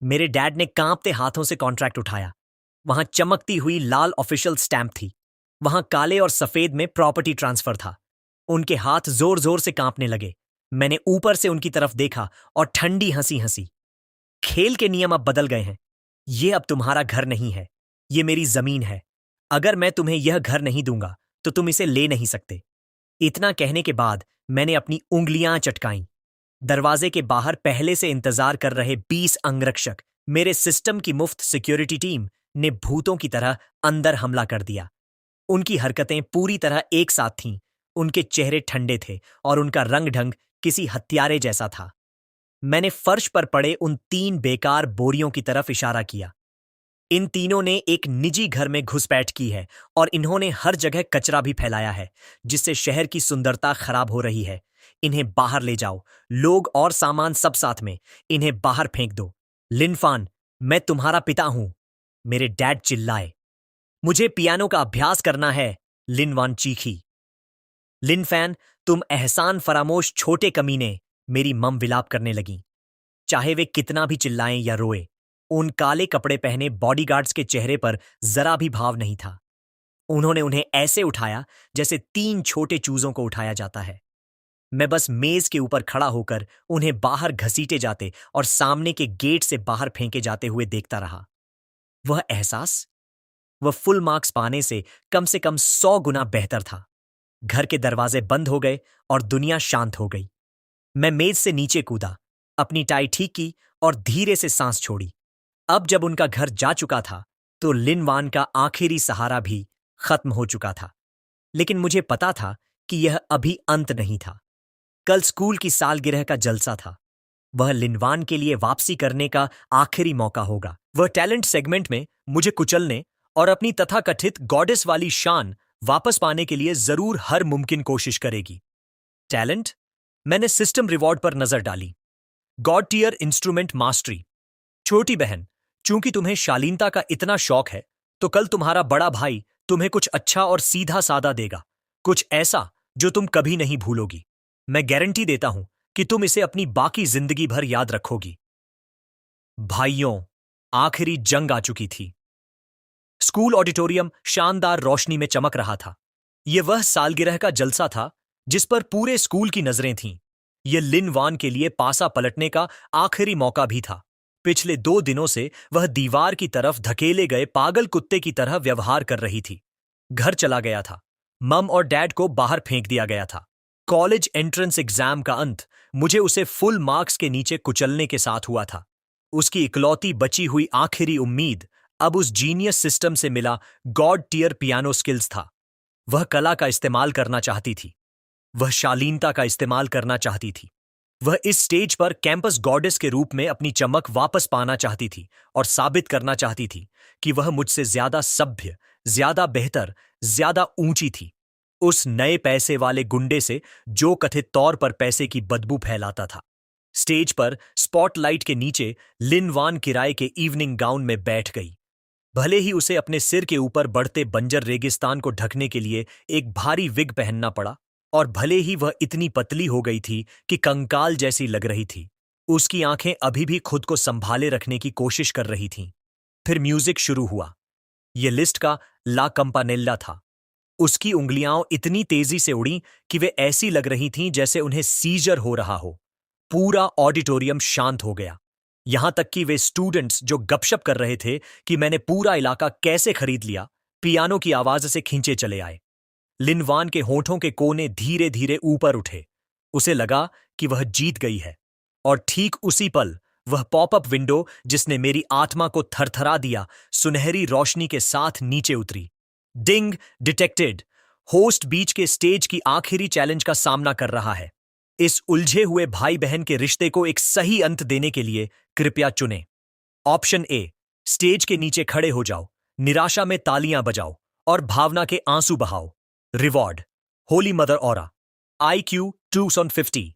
मेरे डैड ने कांपते हाथों से कॉन्ट्रैक्ट उठाया। वहां चमकती हुई लाल ऑफिशियल स्टैंप थी। वहां काले और सफेद में प्रॉपर्टी ट्रांसफर था। उनके हाथ जोर जोर से कांपने लगे। मैंने ऊपर से उनकी तरफ देखा और ठंडी हंसी हंसी। खेल के नियम अब बदल गए हैं। ये अब तुम्हारा घर नहीं है, ये मेरी जमीन है। अगर मैं तुम्हें यह घर नहीं दूंगा तो तुम इसे ले नहीं सकते। इतना कहने के बाद मैंने अपनी उंगलियां चटकाईं। दरवाजे के बाहर पहले से इंतजार कर रहे 20 अंगरक्षक, मेरे सिस्टम की मुफ्त सिक्योरिटी टीम, ने भूतों की तरह अंदर हमला कर दिया। उनकी हरकतें पूरी तरह एक साथ थीं। उनके चेहरे ठंडे थे और उनका रंग ढंग किसी हत्यारे जैसा था। मैंने फर्श पर पड़े उन 3 बेकार बोरियों की तरफ इशारा किया। इन तीनों ने एक निजी घर में घुसपैठ की है और इन्होंने हर जगह कचरा भी फैलाया है, जिससे शहर की सुंदरता खराब हो रही है। इन्हें बाहर ले जाओ, लोग और सामान सब साथ में। इन्हें बाहर फेंक दो। लिनफान, मैं तुम्हारा पिता हूं। मेरे डैड चिल्लाए। मुझे पियानो का अभ्यास करना है, लिनवान चीखी। लिनफैन, तुम एहसान फरामोश छोटे कमीने, मेरी मम विलाप करने लगी। चाहे वे कितना भी चिल्लाएं या रोए, उन काले कपड़े पहने बॉडीगार्ड्स के चेहरे पर जरा भी भाव नहीं था। उन्होंने उन्हें ऐसे उठाया जैसे 3 छोटे चूजों को उठाया जाता है। मैं बस मेज के ऊपर खड़ा होकर उन्हें बाहर घसीटे जाते और सामने के गेट से बाहर फेंके जाते हुए देखता रहा। वह एहसास, वह फुल मार्क्स पाने से कम 100 गुना बेहतर था। घर के दरवाजे बंद हो गए और दुनिया शांत हो गई। मैं मेज से नीचे कूदा, अपनी टाई ठीक की और धीरे से सांस छोड़ी। अब जब उनका घर जा चुका था, तो लिनवान का आखिरी सहारा भी खत्म हो चुका था। लेकिन मुझे पता था कि यह अभी अंत नहीं था। कल स्कूल की सालगिरह का जलसा था। वह लिनवान के लिए वापसी करने का आखिरी मौका होगा। वह टैलेंट सेगमेंट में मुझे कुचलने और अपनी तथाकथित गॉडेस वाली शान वापस पाने के लिए जरूर हर मुमकिन कोशिश करेगी। टैलेंट? मैंने सिस्टम रिवॉर्ड पर नजर डाली। God tier instrument mastery. छोटी बहन, चूंकि तुम्हें शालीनता का इतना शौक है, तो कल तुम्हारा बड़ा भाई तुम्हें कुछ अच्छा और सीधा सादा देगा। कुछ ऐसा जो तुम कभी नहीं भूलोगी। मैं गारंटी देता हूं कि तुम इसे अपनी बाकी जिंदगी भर याद रखोगी। भाइयों, आखिरी जंग आ चुकी थी। स्कूल ऑडिटोरियम शानदार रोशनी में चमक रहा था। यह वह सालगिरह का जलसा था जिस पर पूरे स्कूल की नजरें थीं। यह लिन वान के लिए पासा पलटने का आखिरी मौका भी था। पिछले 2 दिनों से वह दीवार की तरफ धकेले गए पागल कुत्ते की तरह व्यवहार कर रही थी। घर चला गया था। मम और डैड को बाहर फेंक दिया गया था। कॉलेज एंट्रेंस एग्जाम का अंत मुझे उसे फुल मार्क्स के नीचे कुचलने के साथ हुआ था। उसकी इकलौती बची हुई आखिरी उम्मीद अब उस जीनियस सिस्टम से मिला गॉड टियर पियानो स्किल्स था। वह कला का इस्तेमाल करना चाहती थी। वह शालीनता का इस्तेमाल करना चाहती थी। वह इस स्टेज पर कैंपस गॉडेस के रूप में अपनी चमक वापस पाना चाहती थी और साबित करना चाहती थी कि वह मुझसे ज्यादा सभ्य, ज्यादा बेहतर, ज्यादा ऊंची थी। उस नए पैसे वाले गुंडे से जो कथित तौर पर पैसे की बदबू फैलाता था। स्टेज पर स्पॉटलाइट के नीचे लिन वान किराए के इवनिंग गाउन में बैठ गई। भले ही उसे अपने सिर के ऊपर बढ़ते बंजर रेगिस्तान को ढकने के लिए एक भारी विग पहनना पड़ा, और भले ही वह इतनी पतली हो गई थी कि कंकाल जैसी लग रही थी, उसकी आंखें अभी भी खुद को संभाले रखने की कोशिश कर रही थीं। फिर म्यूजिक शुरू हुआ। यह लिस्ट का ला कंपानेल्ला था। उसकी उंगलियां इतनी तेजी से उड़ी कि वे ऐसी लग रही थीं जैसे उन्हें सीजर हो रहा हो। पूरा ऑडिटोरियम शांत हो गया, यहां तक कि वे स्टूडेंट्स जो गपशप कर रहे थे कि मैंने पूरा इलाका कैसे खरीद लिया, पियानो की आवाज से खींचे चले आए। लिनवान के होठों के कोने धीरे धीरे ऊपर उठे। उसे लगा कि वह जीत गई है, और ठीक उसी पल वह पॉपअप विंडो जिसने मेरी आत्मा को थरथरा दिया, सुनहरी रोशनी के साथ नीचे उतरी। डिंग डिटेक्टेड। होस्ट बीच के स्टेज की आखिरी चैलेंज का सामना कर रहा है। इस उलझे हुए भाई बहन के रिश्ते को एक सही अंत देने के लिए कृपया चुनें। ऑप्शन ए, स्टेज के नीचे खड़े हो जाओ, निराशा में तालियां बजाओ और भावना के आंसू बहाओ। Reward, holy mother aura, IQ 250।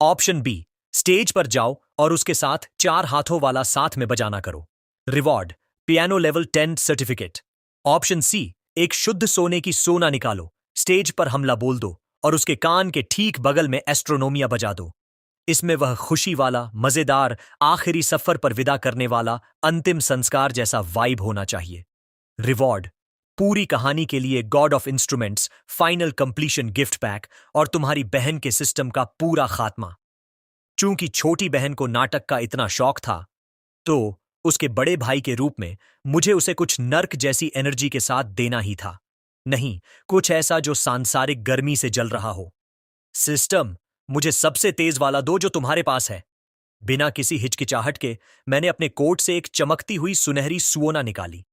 Option B, stage पर जाओ और उसके साथ 4 हाथों वाला साथ में बजाना करो। Reward, piano level 10 certificate. Option C, एक शुद्ध सोने की सोना निकालो, स्टेज पर हमला बोल दो और उसके कान के ठीक बगल में एस्ट्रोनोमिया बजा दो। इसमें वह खुशी वाला, मजेदार, आखिरी सफर पर विदा करने वाला अंतिम संस्कार जैसा वाइब होना चाहिए। रिवॉर्ड, पूरी कहानी के लिए God of instruments final completion gift pack और तुम्हारी बहन के सिस्टम का पूरा खात्मा। चूंकि छोटी बहन को नाटक का इतना शौक था, तो उसके बड़े भाई के रूप में मुझे उसे कुछ नर्क जैसी एनर्जी के साथ देना ही था। नहीं, कुछ ऐसा जो सांसारिक गर्मी से जल रहा हो। सिस्टम, मुझे सबसे तेज वाला दो जो तुम्हारे पास है। बिना किसी हिचकिचाहट के मैंने अपने कोट से एक चमकती हुई सुनहरी सुओना निकाली।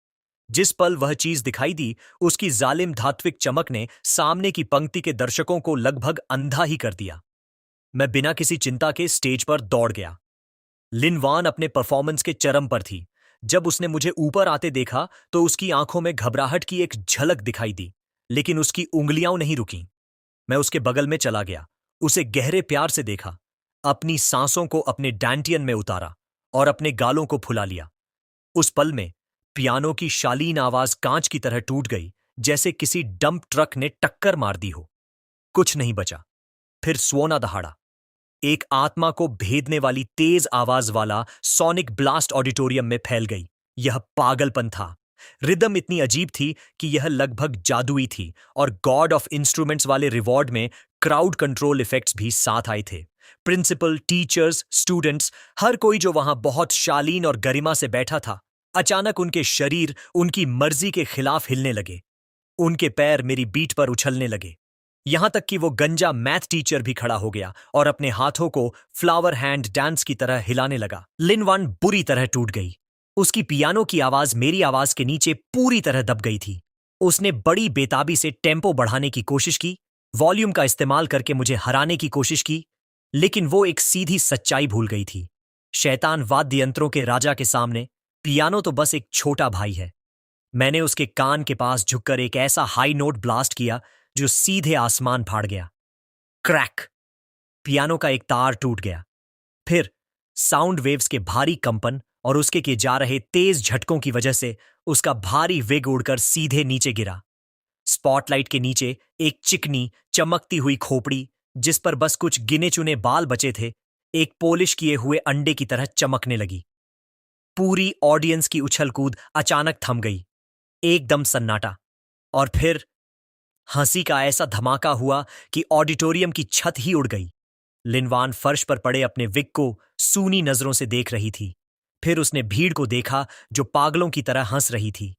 जिस पल वह चीज दिखाई दी, उसकी जालिम धात्विक चमक ने सामने की पंक्ति के दर्शकों को लगभग अंधा ही कर दिया। मैं बिना किसी चिंता के स्टेज पर दौड़ गया। लिन वान अपने परफॉर्मेंस के चरम पर थी। जब उसने मुझे ऊपर आते देखा तो उसकी आंखों में घबराहट की एक झलक दिखाई दी, लेकिन उसकी उंगलियां नहीं रुकीं। मैं उसके बगल में चला गया, उसे गहरे प्यार से देखा, अपनी सांसों को अपने डैंटियन में उतारा और अपने गालों को फुला लिया। उस पल में पियानो की शालीन आवाज कांच की तरह टूट गई, जैसे किसी डंप ट्रक ने टक्कर मार दी हो। कुछ नहीं बचा। फिर स्वोना दहाड़ा। एक आत्मा को भेदने वाली तेज आवाज वाला सोनिक ब्लास्ट ऑडिटोरियम में फैल गई। यह पागलपन था। रिदम इतनी अजीब थी कि यह लगभग जादुई थी, और गॉड ऑफ इंस्ट्रूमेंट्स वाले रिवॉर्ड में क्राउड कंट्रोल इफेक्ट्स भी साथ आए थे। प्रिंसिपल, टीचर्स, स्टूडेंट्स, हर कोई जो वहां बहुत शालीन और गरिमा से बैठा था, अचानक उनके शरीर उनकी मर्जी के खिलाफ हिलने लगे। उनके पैर मेरी बीट पर उछलने लगे। यहां तक कि वो गंजा मैथ टीचर भी खड़ा हो गया और अपने हाथों को फ्लावर हैंड डांस की तरह हिलाने लगा। लिन वान बुरी तरह टूट गई। उसकी पियानो की आवाज मेरी आवाज के नीचे पूरी तरह दब गई थी। उसने बड़ी बेताबी से टेम्पो बढ़ाने की कोशिश की, वॉल्यूम का इस्तेमाल करके मुझे हराने की कोशिश की, लेकिन वो एक सीधी सच्चाई भूल गई थी। शैतान वाद्य यंत्रों के राजा के सामने पियानो तो बस एक छोटा भाई है। मैंने उसके कान के पास झुककर एक ऐसा हाई नोट ब्लास्ट किया जो सीधे आसमान फाड़ गया। क्रैक! पियानो का एक तार टूट गया। फिर साउंड वेव्स के भारी कंपन और उसके किए जा रहे तेज झटकों की वजह से उसका भारी विग उड़कर सीधे नीचे गिरा। स्पॉटलाइट के नीचे एक चिकनी, चमकती हुई खोपड़ी, जिस पर बस कुछ गिने चुने बाल बचे थे, एक पॉलिश किए हुए अंडे की तरह चमकने लगी। पूरी ऑडियंस की उछल कूद अचानक थम गई। एकदम सन्नाटा। और फिर हंसी का ऐसा धमाका हुआ कि ऑडिटोरियम की छत ही उड़ गई। लिनवान फर्श पर पड़े अपने विग को सूनी नजरों से देख रही थी। फिर उसने भीड़ को देखा जो पागलों की तरह हंस रही थी।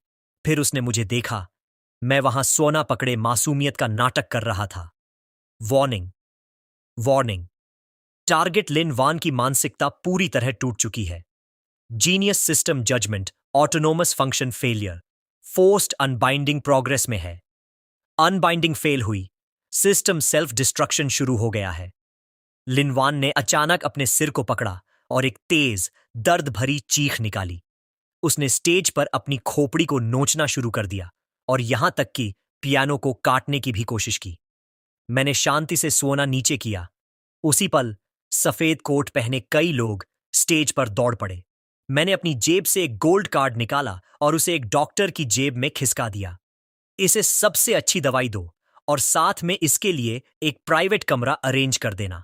फिर उसने मुझे देखा। मैं वहां सोना पकड़े मासूमियत का नाटक कर रहा था। Warning, warning. Target Lin Wan की मानसिकता पूरी तरह टूट चुकी है। Genius system judgment, autonomous function failure, forced unbinding progress में है। अनबाइंडिंग फेल हुई, सिस्टम सेल्फ डिस्ट्रक्शन शुरू हो गया है। लिनवान ने अचानक अपने सिर को पकड़ा और एक तेज, दर्द भरी चीख निकाली। उसने स्टेज पर अपनी खोपड़ी को नोचना शुरू कर दिया और यहां तक कि पियानो को काटने की भी कोशिश की। मैंने शांति से सोना नीचे किया। उसी पल सफेद कोट पहने कई लोग स्टेज पर दौड़ पड़े। मैंने अपनी जेब से एक गोल्ड कार्ड निकाला और उसे एक डॉक्टर की जेब में खिसका दिया। इसे सबसे अच्छी दवाई दो और साथ में इसके लिए एक प्राइवेट कमरा अरेंज कर देना।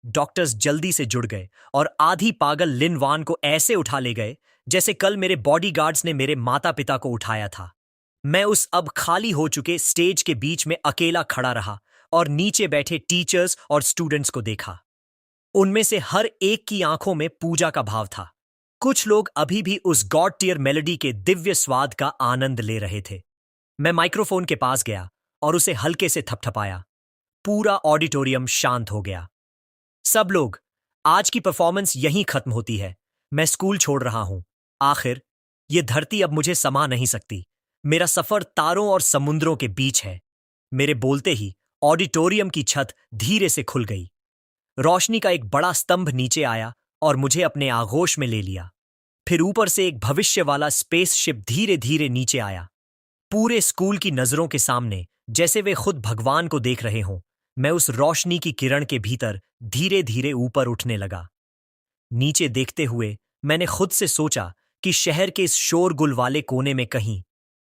डॉक्टर्स जल्दी से जुड़ गए और आधी पागल लिन वान को ऐसे उठा ले गए जैसे कल मेरे बॉडीगार्ड्स ने मेरे माता पिता को उठाया था। मैं उस अब खाली हो चुके स्टेज के बीच में अकेला खड़ा रहा और नीचे बैठे टीचर्स और स्टूडेंट्स को देखा। उनमें से हर एक की आंखों में पूजा का भाव था। कुछ लोग अभी भी उस गॉड टियर मेलोडी के दिव्य स्वाद का आनंद ले रहे थे। मैं माइक्रोफोन के पास गया और उसे हल्के से थपथपाया। पूरा ऑडिटोरियम शांत हो गया। सब लोग, आज की परफॉर्मेंस यहीं खत्म होती है। मैं स्कूल छोड़ रहा हूं। आखिर ये धरती अब मुझे समा नहीं सकती। मेरा सफर तारों और समुद्रों के बीच है। मेरे बोलते ही ऑडिटोरियम की छत धीरे से खुल गई। रोशनी का एक बड़ा स्तंभ नीचे आया और मुझे अपने आगोश में ले लिया। फिर ऊपर से एक भविष्य वाला स्पेसशिप धीरे धीरे नीचे आया। पूरे स्कूल की नजरों के सामने, जैसे वे खुद भगवान को देख रहे हों, मैं उस रोशनी की किरण के भीतर धीरे धीरे ऊपर उठने लगा। नीचे देखते हुए मैंने खुद से सोचा कि शहर के इस शोरगुल वाले कोने में कहीं,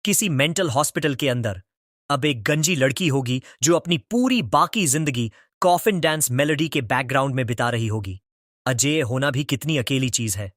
किसी मेंटल हॉस्पिटल के अंदर, अब एक गंजी लड़की होगी जो अपनी पूरी बाकी जिंदगी कॉफिन डांस मेलोडी के बैकग्राउंड में बिता रही होगी। अजेय होना भी कितनी अकेली चीज है।